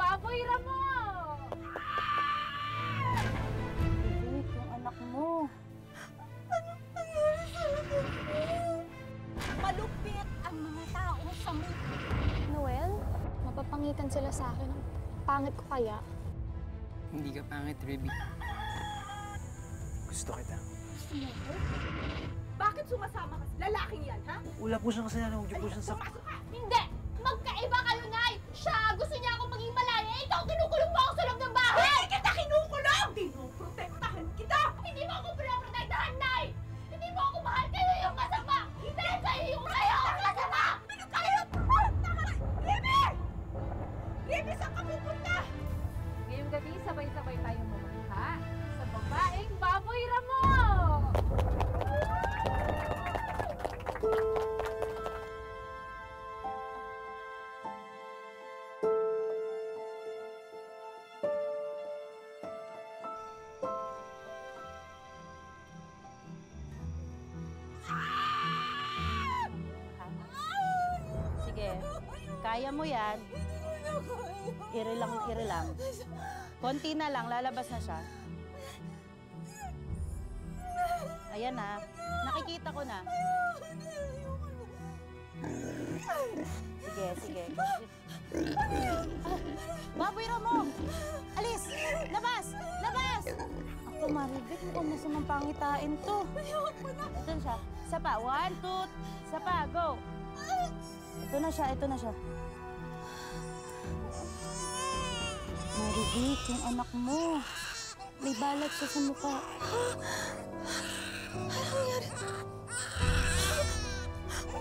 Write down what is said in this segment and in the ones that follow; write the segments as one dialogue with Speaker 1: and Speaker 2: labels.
Speaker 1: baboy ramo!
Speaker 2: Wait, yung anak mo.
Speaker 3: Anong nangyari sa anak mo? Malupit ang mga tao sa mundo.
Speaker 4: Noel, mapapangitan sila sa akin. Pangit ko kaya?
Speaker 5: Hindi ka pangit, Ruby. Gusto kita.
Speaker 3: Bakit sumasama ka sa lalaking yan, ha?
Speaker 6: Wala po siyang kasalanan. Huwag niyo po siyang
Speaker 3: Pumasok ka!
Speaker 1: Hindi! Magkaiba kayo, Nay! Siya gusto niya akong maging malaya. Ikaw, kinukulong mo ako sa loob ng bahay!
Speaker 3: Hindi kita kinukulong! Dinoprotektahan kita!
Speaker 1: Hindi mo ako pinaprotektahan, Nay! Hindi mo ako mahal, kayo yung masama! Dahil sa'yo yung kayo ang masama!
Speaker 3: Pinagkaya mo! Libby! Libby, saan ka pupunta?
Speaker 1: Ngayong gabi, sabay-sabay tayong mamangha sa babaeng baboy ramo!
Speaker 2: Sige, kaya mo yan. Iri lang, iri lang. Konti na lang, lalabas na siya. Ayan na, nakikita ko na. Sige, sige. Baboy Ramo! Alis! Labas! Labas! Ako, Maribik, mukhang masamang pangitain to. Ito na siya. Isa pa. 1, 2, isa pa. Go! Ito na siya, ito na siya. Maribik, yung anak mo. May balat siya sa mukha.
Speaker 3: Anong nangyari? Anong nangyari sa anak ko?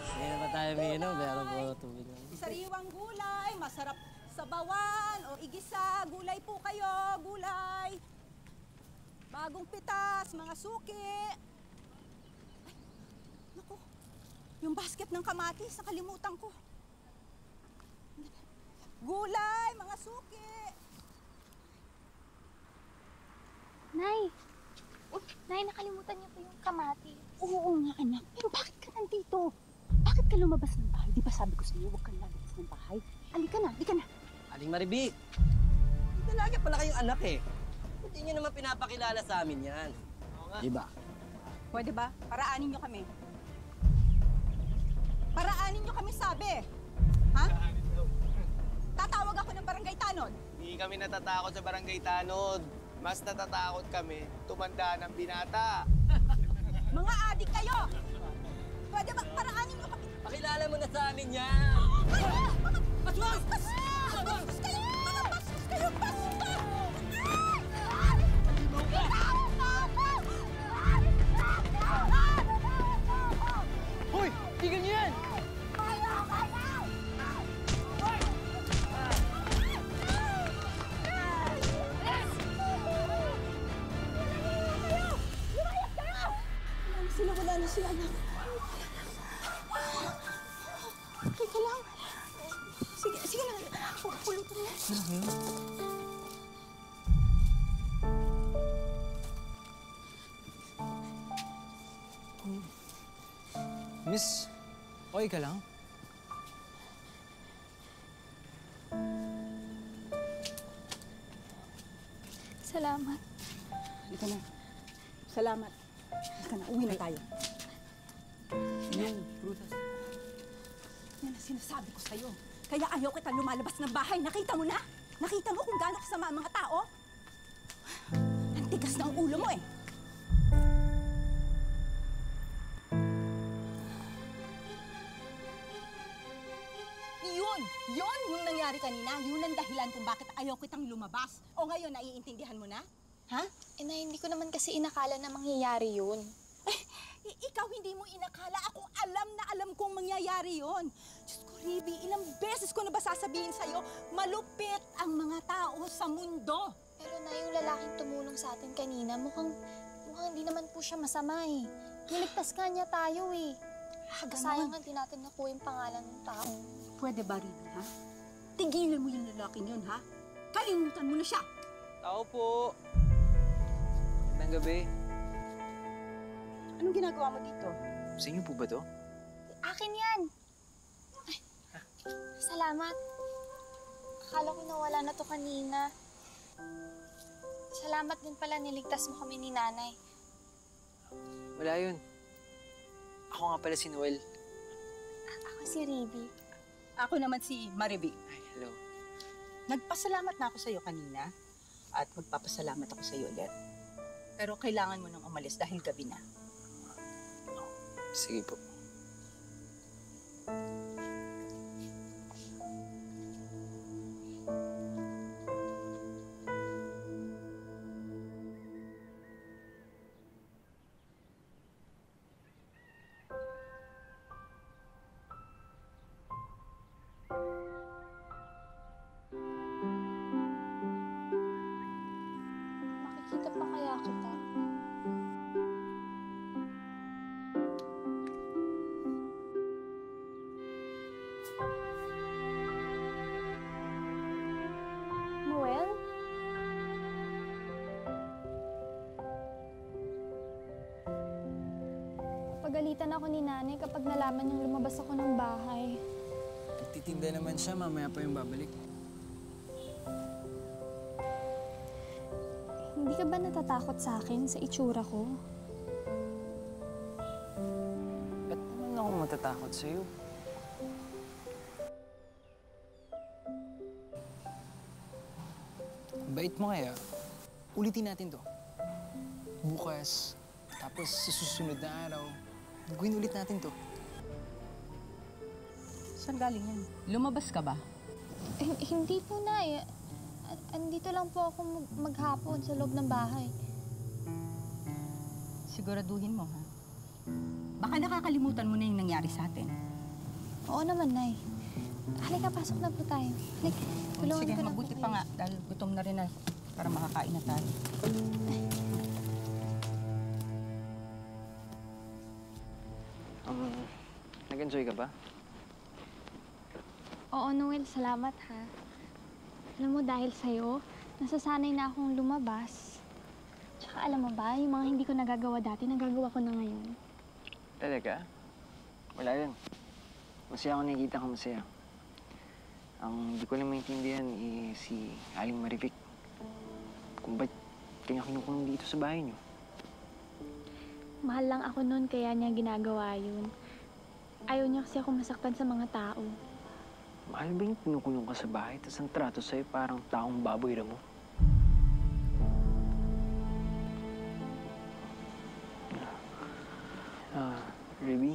Speaker 6: Hindi na ba tayo miinom? Meron po tubig lang.
Speaker 3: Sariwang gulay, masarap sa bawan o igisa. Gulay po kayo, gulay. Bagong pitas, mga suki. Ay, naku, yung basket ng kamatis, nakalimutan ko. Gulay, mga suki.
Speaker 4: Nay! Nay, nakalimutan niyo po yung kamati.
Speaker 3: Oo nga, anak. Pero bakit ka nandito? Bakit ka lumabas ng bahay? Di ba sabi ko sa'yo, huwag kang lalabas ng bahay? Halika na, halika na.
Speaker 6: Aling Maribik! Dalaga pala kayong anak eh. Hindi niyo naman pinapakilala sa amin yan. Di ba?
Speaker 3: Pwede ba? Paraanin niyo kami. Paraanin niyo kami, sabi. Ha? Tatawag ako ng barangay tanod.
Speaker 7: Hindi kami natatakot sa barangay tanod. Mas natatakot kami tumanda ng binata.
Speaker 3: Mga adik kayo! Pwede ba? Paraanin niyo kami.
Speaker 6: Pakilala mo na sa amin yan!
Speaker 3: Bastos! Bastos kayo! Mga bastos kayo! Bastos!
Speaker 6: Hoy! Tignan niyo yan!
Speaker 3: Wala na sila, anak. Teka lang. Sige, sige na. Pulutan na.
Speaker 5: Miss, okay ka lang?
Speaker 4: Salamat.
Speaker 3: Halika na. Salamat. Halika na. Uwi na tayo.
Speaker 5: Yung prutas.
Speaker 3: Yan ang sinasabi ko sa'yo. Kaya ayaw kita lumalabas ng bahay. Nakita mo na? Nakita mo kung gaano kasama ang mga tao? Ang tigas na ang ulo mo eh. Yun yung nangyari kanina. Yun ang dahilan kung bakit ayaw kitang lumabas. O ngayon, naiintindihan mo na? Ha?
Speaker 4: Nay, hindi ko naman kasi inakala na mangyayari yun.
Speaker 3: Ikaw hindi mo inakala. Ako alam na alam kong mangyayari yon. Diyos ko, Riby, ilang beses ko na ba sasabihin sa'yo, malupit ang mga tao sa mundo.
Speaker 4: Pero na yung lalaking tumulong sa atin kanina, mukhang hindi naman po siya masama eh. Niligtas ka niya tayo eh. Sayang nga, di natin nakuha yung pangalan ng tao.
Speaker 3: Pwede ba, Riby, ha? Tigilan mo yung lalaking yun, ha? Kalimutan mo na siya.
Speaker 7: Tao po.
Speaker 5: Magandang gabi.
Speaker 3: Anong ginagawa mo dito?
Speaker 5: Sa inyo po ba to?
Speaker 4: Akin yan! Ay, salamat. Akala ko nawala na to kanina. Salamat din pala niligtas mo kami ni nanay.
Speaker 5: Wala yun. Ako nga pala si Noel.
Speaker 4: Ako si Riby.
Speaker 3: Ako naman si Mariby.
Speaker 5: Ay, hello.
Speaker 3: Nagpasalamat na ako sa'yo kanina at magpapasalamat ako sa'yo ulit. Pero kailangan mo nang umalis dahil gabi na.
Speaker 5: Sige po.
Speaker 4: Makikita pa kaya kita? Noel? Pagalitan ako ni nanay kapag nalaman niyang lumabas ako ng bahay.
Speaker 5: Nagtitinda naman siya, mamaya pa yung babalik.
Speaker 4: Hindi ka ba natatakot sa akin, sa itsura ko?
Speaker 5: Ba't naman ako matatakot sa'yo? Bait mo kaya. Ulitin natin to. Bukas, tapos sa susunod na araw, gawin ulit natin to.
Speaker 3: Saan galing yan? Lumabas ka ba?
Speaker 4: Hindi po, Nay. Andito lang po ako maghapon sa loob ng bahay.
Speaker 3: Siguraduhin mo, ha? Baka nakakalimutan mo na yung nangyari sa atin.
Speaker 4: Oo naman, Nay. Halika, pasok na po tayo. Halika, tulungan
Speaker 3: Sige,
Speaker 4: ko na po
Speaker 3: mabuti
Speaker 4: kayo.
Speaker 3: pa nga dahil gutom na rin na para makakain na tayo.
Speaker 5: Nag-enjoy ka ba?
Speaker 4: Oo, Noel, salamat ha. Alam mo, dahil sa'yo, nasasanay na akong lumabas. Tsaka alam mo ba, yung mga hindi ko nagagawa dati, nagagawa ko na ngayon.
Speaker 5: Talaga? Wala yun. Masaya ako nakikita ka masaya. Ang hindi ko lang maintindihan si Aling Marivic. Kung ba't kanya kinukulong dito sa bahay niyo.
Speaker 4: Mahal lang ako noon, kaya niya ginagawa yun. Ayaw niya kasi ako masaktan sa mga tao.
Speaker 5: Mahal ba yung kinukulong ka sa bahay, tapos ang trato sa'yo parang taong baboy na mo? Ruby?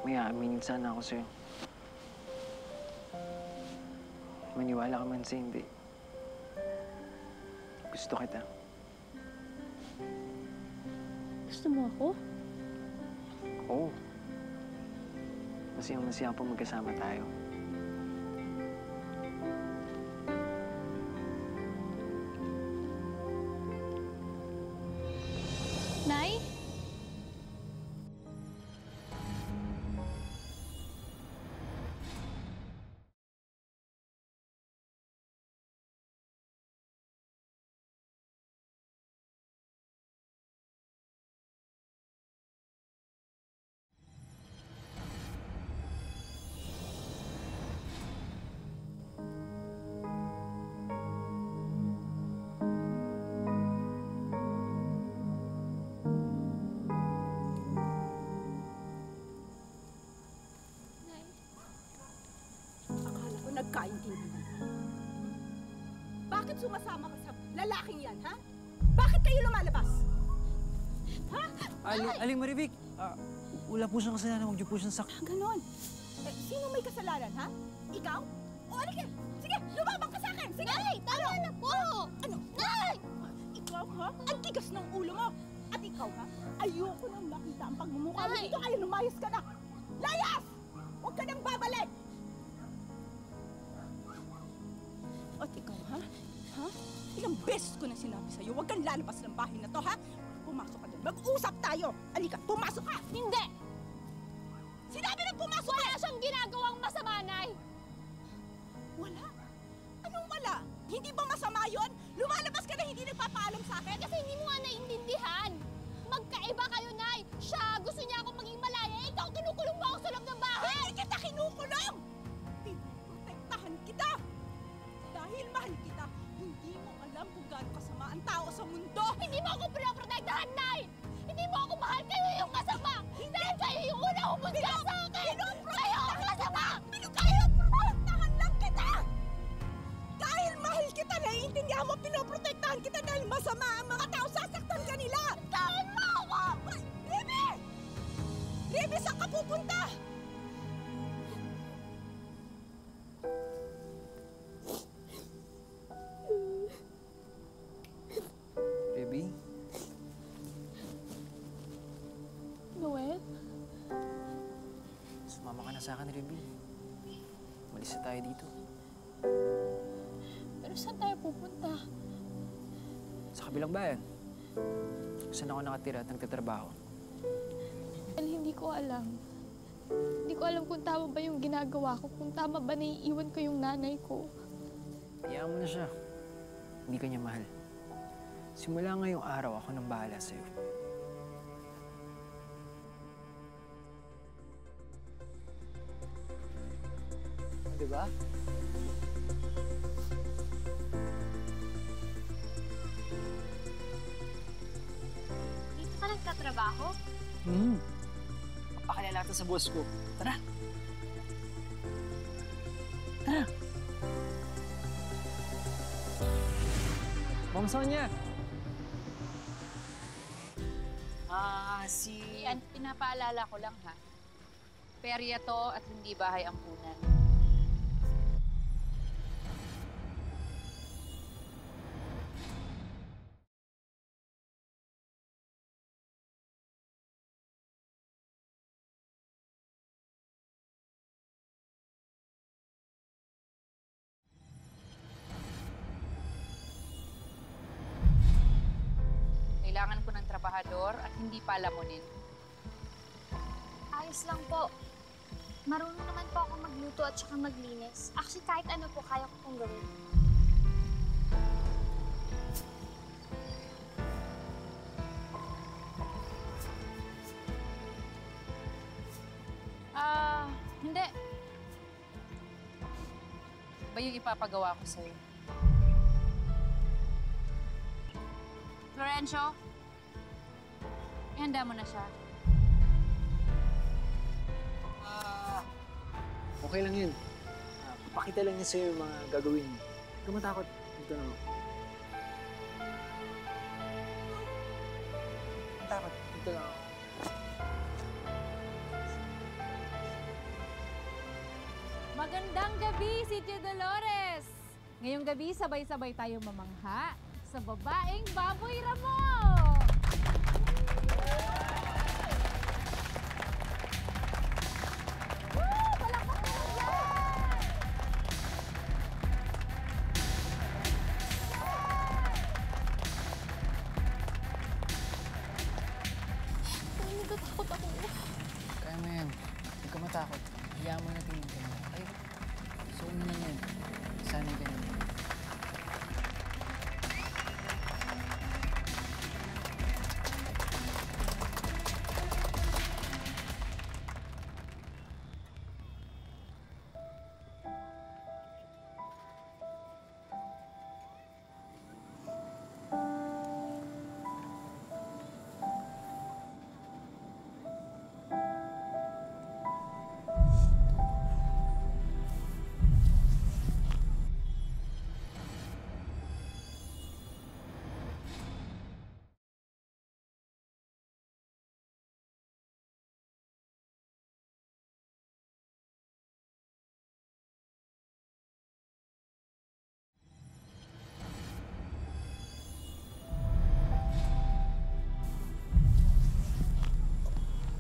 Speaker 5: May aaminin sana ako sa'yo. Maniwala ka man sa hindi. Gusto kita.
Speaker 4: Gusto mo ako?
Speaker 5: Oo. Masayang-masaya pa magkasama tayo.
Speaker 4: Nay?
Speaker 3: Akala ko nagkaintindihan. Bakit sumasama ka sa lalaking yan, ha? Bakit kayo lumalabas? Ha?
Speaker 5: Aling Marivic! Wala po siyang kasalanan. Huwag niyo po siyang
Speaker 3: Ganon. Eh, sino may kasalanan, ha? Ikaw? O, halika! Sige, lumabang ka sa akin! Sige! Nay, tama na po! Ano? Nay! Ikaw, ha? Ang tigas ng ulo mo! At ikaw, ha? Ayoko nang makita ang pagmumukha mo dito. Kaya lumayas ka na! Layas! Huwag ka nang babalik! At ikaw, ha? Ha? Ilang beses ko na sinabi sa'yo, huwag kang lalabas ng bahay na to, ha? Pumasok ka doon. Mag-usap tayo! Alika, pumasok ka!
Speaker 1: Hindi!
Speaker 3: Sinabi na pumasok ka!
Speaker 1: Wala siyang ginagawang masama, Nay!
Speaker 3: Wala? Anong wala?
Speaker 5: sa akin, Ruby. Malis na tayo dito.
Speaker 4: Pero saan tayo pupunta?
Speaker 5: Sa kabilang bayan. Saan ako nakatira at nagtatrabaho.
Speaker 4: Well, hindi ko alam. Hindi ko alam kung tama ba yung ginagawa ko, kung tama ba naiiwan ko yung nanay ko.
Speaker 5: Hayaan mo na siya. Hindi ka niya mahal. Simula ngayong araw, ako nang bahala sa'yo. Diba?
Speaker 4: Dito ka nagtatrabaho?
Speaker 5: Pakilala kita sa boss ko. Tara! Tara! Ma'am Sonia!
Speaker 8: Yan, pinapaalala ko lang ha. Perya to at hindi bahay ampunan. Kailangan ko ng trabahador at hindi palamunin.
Speaker 4: Ayos lang po. Marunong naman po ako magluto at saka maglinis. Actually, kahit ano po, kaya ko pong gawin.
Speaker 8: Hindi. Ba yung ipapagawa ko sa'yo? Florencio, ihanda mo na siya.
Speaker 5: Okay lang yun. Pakita lang niya sa'yo yung mga gagawin mo. Huwag ka matakot. Dito na ako. Matakot. Dito na ako.
Speaker 9: Magandang gabi, Sitio Dolores! Ngayong gabi, sabay-sabay tayo mamangha sa babaeng baboy ramo! Woo! Palakpak mo yan!
Speaker 4: Ay, natatakot ako.
Speaker 5: Kaya mo yan. Huwag ka matakot. Hayaan mo natin yung ganyan. Okay? So, ano na yan? Sanay ka naman.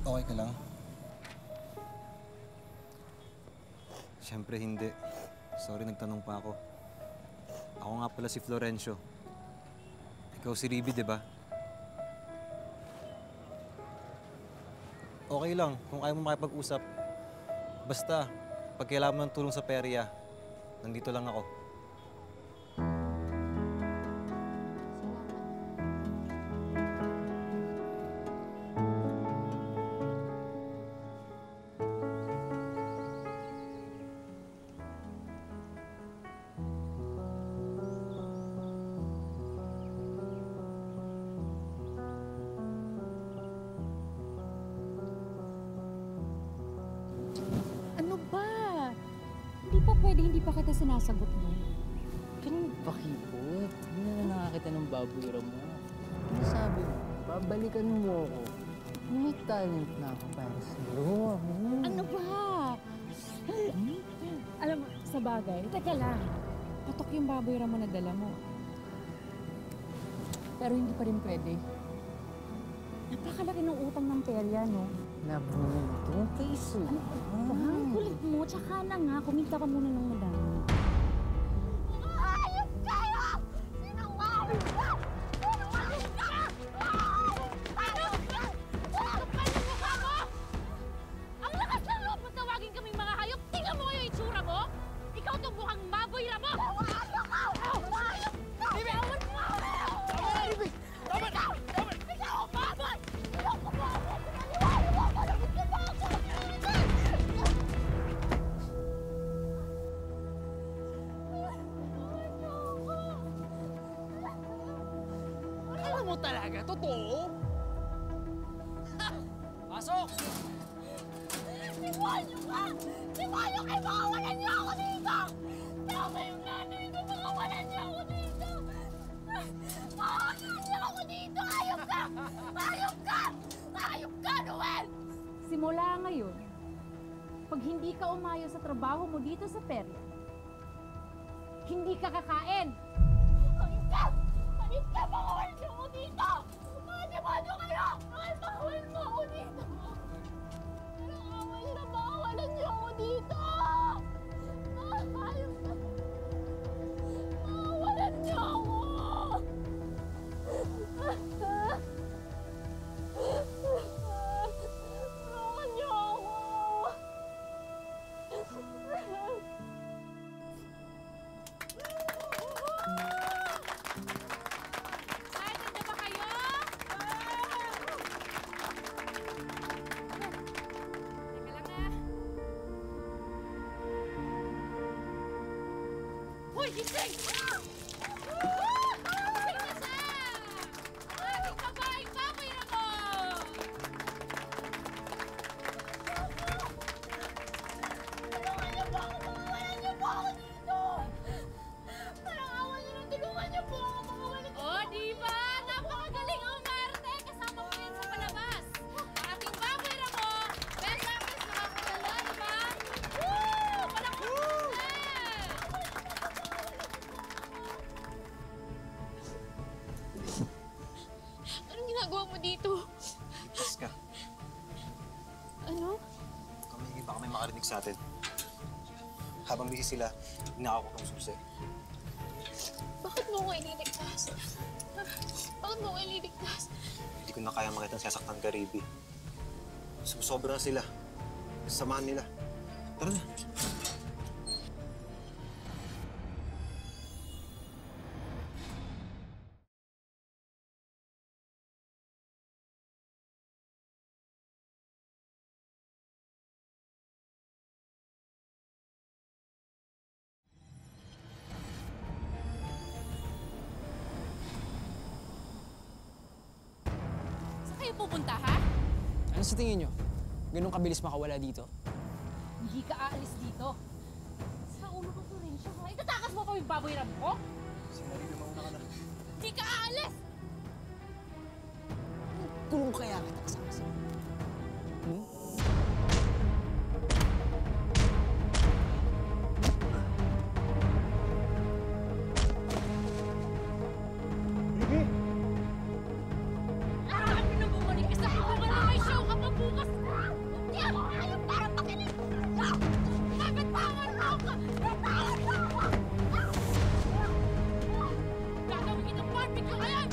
Speaker 10: Okay ka lang? Siyempre hindi. Sorry, nagtanong pa ako. Ako nga pala si Florencio. Ikaw si Riby, di ba? Okay lang kung ayaw mo makipag-usap. Basta, pag kailangan mo ng tulong sa perya, nandito lang ako.
Speaker 9: Ano ba? Hindi pa pwede, hindi pa kita sinasagot mo.
Speaker 11: Ganun ba, Kipot? Hindi na nakakita ng baboy mo. Ano sabi mo? Babalikan mo ako. May talent na ako para sa'yo.
Speaker 9: Ano ba? Alam mo, sa bagay, teka lang. Patok yung baboy ramo na dala mo. Pero hindi pa rin pwede. Napakalaki ng utang ng perya, no?
Speaker 11: Nabuto kay Susan.
Speaker 2: Ang kulit mo, tsaka na nga. Kumita ka muna ng madami.
Speaker 1: Ayos kayo! Sinungaling ka! Sinungaling ka! Ayos ka! Kapal na mukha mo! Ang lakas ng loob mo tawagin kaming mga hayop! Tingnan mo yung itsura mo! Ikaw itong mukhang baboy na mo! Ayos ka! Ayos ka! Bitawan mo!
Speaker 7: Tama na, Ibig! Tama na! Tama na!
Speaker 1: Ikaw ang baboy! Ikaw ang baboy! Pinaniwala mo ako! Naging ka ako!
Speaker 7: Alam mo talaga, totoo? Pasok!
Speaker 1: Demonyo ka! Demonyo kayo! Makawalan niyo ako dito! Tama yung nanay ko! Makawalan niyo ako dito! Makawalan niyo ako dito! Ayop ka! Ayop ka! Ayop ka, Noel!
Speaker 9: Simula ngayon, pag hindi ka umayo sa trabaho mo dito sa perya, hindi ka kakain.
Speaker 1: Ayop ka! Ayop ka! Makawalan niyo ako dito! Mga demonyo kayo! Makawalan mo ako dito! Parang away na makawalan niyo ako dito! Ayop ka! Makawalan niyo ako! Makawalan niyo ako!
Speaker 9: Ay, nandiyan ba kayo? Teka lang ah.
Speaker 1: Hoy, gising!
Speaker 9: Gising na siya! Ating babaeng baboy na mo!
Speaker 1: Tulungan niyo po ako! Makawalan niyo po ako dito! Parang awan niyo nang tulungan niyo po ako! Makawalan niyo
Speaker 9: O, di ba? Napakagaling ang umarte! Kasama mo yan sa palabas! Ating baboy na mo! Best actress nakapadala, di ba? Woo! Palakpakan na!
Speaker 4: Anong ginagawa mo dito?
Speaker 10: Ligtas ka.
Speaker 4: Ano?
Speaker 10: Kami, baka may makarinig sa atin. Habang busy sila, hinaka ko ng susi.
Speaker 4: Bakit mo ko ililigtas? Bakit mo ko ililigtas?
Speaker 10: Hindi ko na kaya makita sasaktan ka, Riby. Sumusobra na sila. Samahan nila. Tara na.
Speaker 9: Saan kayo pupunta, ha?
Speaker 11: Ano sa tingin nyo? Ganun kabilis makawala dito?
Speaker 9: Hindi ka aalis dito. Sa ulo ko to rin siya, ha? Itatakas mo pa yung baboy ram ko?
Speaker 10: Si Marie, lumauna ka na.
Speaker 9: Hindi ka aalis!
Speaker 11: Kulong kaya kita kasama sa'yo.
Speaker 1: Ano na bumalik ka sa kulungan na may show ka pa bukas? Hindi ako ayop para makinig! Nabitawan mo ako! Nabitawan mo ako!
Speaker 9: Gagawin kitang barbecue ngayon!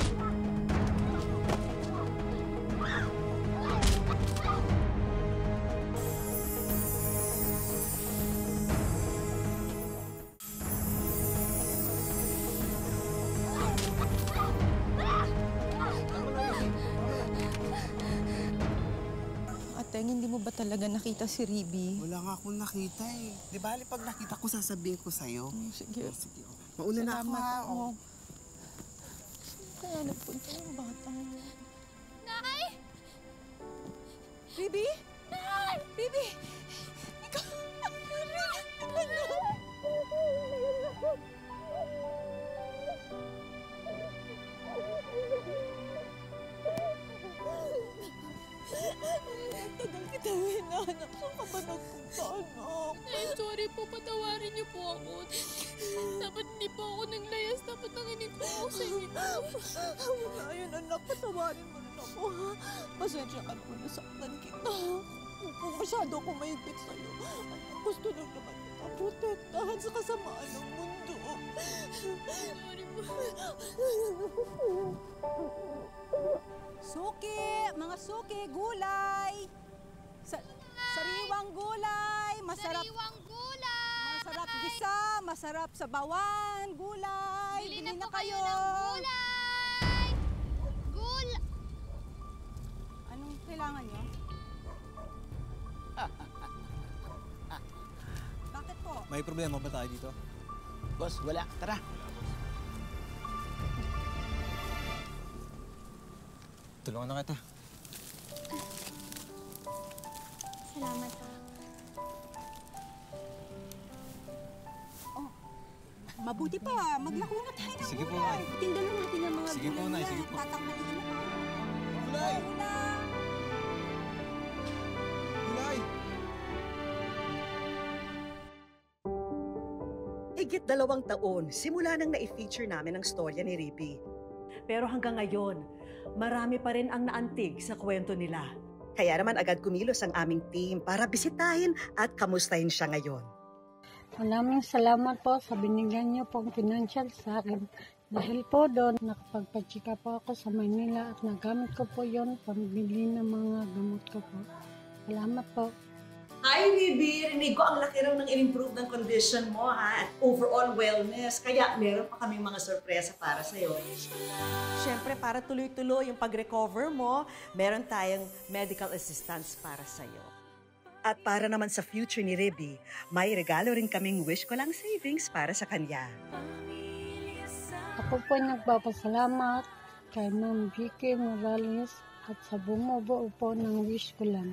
Speaker 3: Ateng, hindi mo ba talaga nakita si Riby?
Speaker 12: Wala nga akong nakita eh. Di ba, pag nakita ko, sasabihin ko sa'yo.
Speaker 3: Sige.
Speaker 12: Sige, mauna na ako ha.
Speaker 3: Oo. Kaya nagpunta yung bata mo.
Speaker 1: Nay!
Speaker 3: Riby?
Speaker 1: Nay!
Speaker 3: Riby! Ikaw! Tagal kita hinahanap. Saan ka ba nagpunta, anak?
Speaker 4: Ay, sorry po. Patawarin niyo po ako. Dapat hindi po ako naglayas. Dapat nanginig po ako sa inyo.
Speaker 3: Wala yun, anak. Patawarin mo na mo, ha? Pasensya ka naman, nasaktan kita. Kung masyado akong mahigpit sa'yo, gusto lang naman kita protektahan sa kasamaan ng mundo. Suki! Mga suki! Gulay! Sariwang gulay! Masarap!
Speaker 1: Sariwang gulay!
Speaker 3: Masarap gisa! Masarap sa bawan! Gulay!
Speaker 1: Bili na po kayo ng gulay!
Speaker 3: Anong kailangan nyo? Bakit po?
Speaker 10: May problema ba tayo dito?
Speaker 7: Boss, wala. Tara.
Speaker 10: Tulungan na kita.
Speaker 4: Salamat ha.
Speaker 3: Mabuti pa, maglako na tayo ng
Speaker 10: Sige po,
Speaker 3: gulay.
Speaker 10: Nay.
Speaker 3: Tindan lang natin ang mga
Speaker 10: Sige po,
Speaker 3: gulay
Speaker 10: Nay,
Speaker 3: na.
Speaker 10: sige po.
Speaker 3: Tatanghalin na tayo.
Speaker 10: Gulay! Gulay!
Speaker 13: Higit 2 taon, simula nang na-feature namin ang storya ni Rippy. Pero hanggang ngayon, marami pa rin ang naantig sa kwento nila. Kaya naman agad kumilos ang aming team para bisitahin at kamustahin siya ngayon.
Speaker 14: Maraming salamat po sa binigyan niyo pong financial sa akin. Dahil po doon, nakapagpatsika po ako sa Manila at nagamit ko po yon pambili ng mga gamot ko po. Salamat po.
Speaker 13: Hi, Libby! Rinig ko ang laki raw ng in-improve ng condition mo, ha? At overall wellness. Kaya meron pa kaming mga sorpresa para sa'yo. Siyempre, para tuloy-tuloy yung pag-recover mo, meron tayong medical assistance para sa'yo. At para naman sa future ni Ribby, may regalo rin kaming wish ko lang savings para sa kanya.
Speaker 14: Ako po nagpapasalamat kay Ma'am Vicky Morales at sa bumubuo po ng wish ko lang.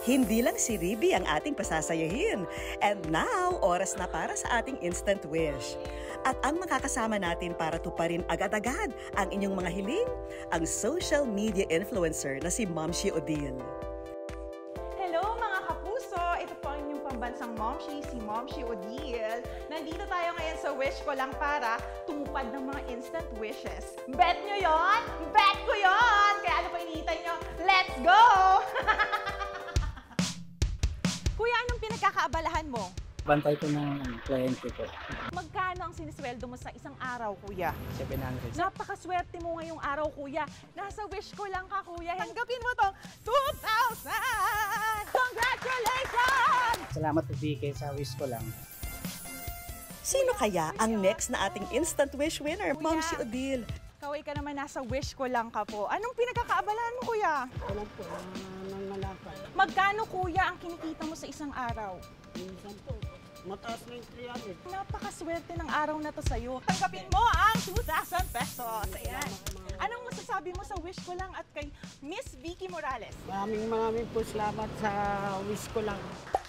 Speaker 13: Hindi lang si Ribby ang ating pasasayahin. And now, oras na para sa ating instant wish. At ang makakasama natin para tuparin agad-agad ang inyong mga hiling, ang social media influencer na si Momshi Odile.
Speaker 15: Hello mga kapuso! Ito po ang inyong pambansang Momshi, si Momshi Odile. Nandito tayo ngayon sa Wish Ko Lang para tumupad ng mga instant wishes. Bet nyo yon? Bet ko yon! Kaya ano pa hinihintay nyo? Let's go! Kuya, anong pinagkakaabalahan mo?
Speaker 11: Bantay ko ng kliyente ko.
Speaker 15: Magkano ang sinisweldo mo sa isang araw, kuya?
Speaker 11: 700.
Speaker 15: Napakaswerte mo ngayong araw, kuya. Nasa wish ko lang ka, kuya. Tanggapin mo tong 2,000! Congratulations!
Speaker 11: Salamat po, Vicky, sa wish ko lang.
Speaker 13: Sino kaya ang next na ating instant wish winner, Momshi Odile?
Speaker 15: Kaway ka naman, nasa wish ko lang ka po. Anong pinagkakaabalahan mo, kuya?
Speaker 11: Walang po, nangalakad.
Speaker 15: Magkano, kuya, ang kinikita mo sa isang araw?
Speaker 11: Minsan po, mataas na yung 300.
Speaker 15: Napakaswerte ng araw na to sa'yo. Tanggapin mo ang 2,000 pesos. Ayan. Anong masasabi mo sa wish ko lang at kay Miss Vicky Morales?
Speaker 11: Maraming po salamat sa wish ko lang.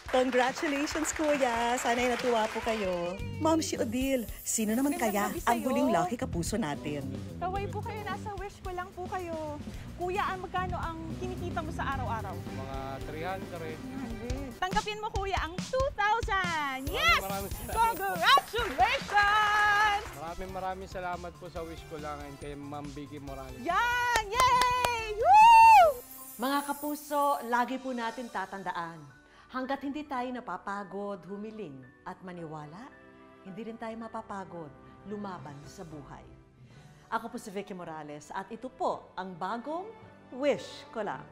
Speaker 13: Congratulations, Kuya! Sana'y natuwa po kayo. Momshi Odile, sino naman kaya ang huling lucky kapuso natin?
Speaker 15: Kaway po kayo, nasa wish ko lang po kayo. Kuya, magkano ang kinikita mo sa araw-araw?
Speaker 16: Mga 300.
Speaker 15: Tanggapin mo, kuya, ang 2,000! Yes!
Speaker 16: Maraming salamat.
Speaker 15: Congratulations!
Speaker 16: Maraming salamat po sa wish ko lang and kay Ma'am Vicky Morales.
Speaker 15: Yan! Yay! Woo!
Speaker 13: Mga kapuso, lagi po natin tatandaan, hanggat hindi tayo napapagod, humiling at maniwala, hindi rin tayo mapapagod lumaban sa buhay. Ako po si Vicky Morales at ito po ang bagong Wish Ko Lang.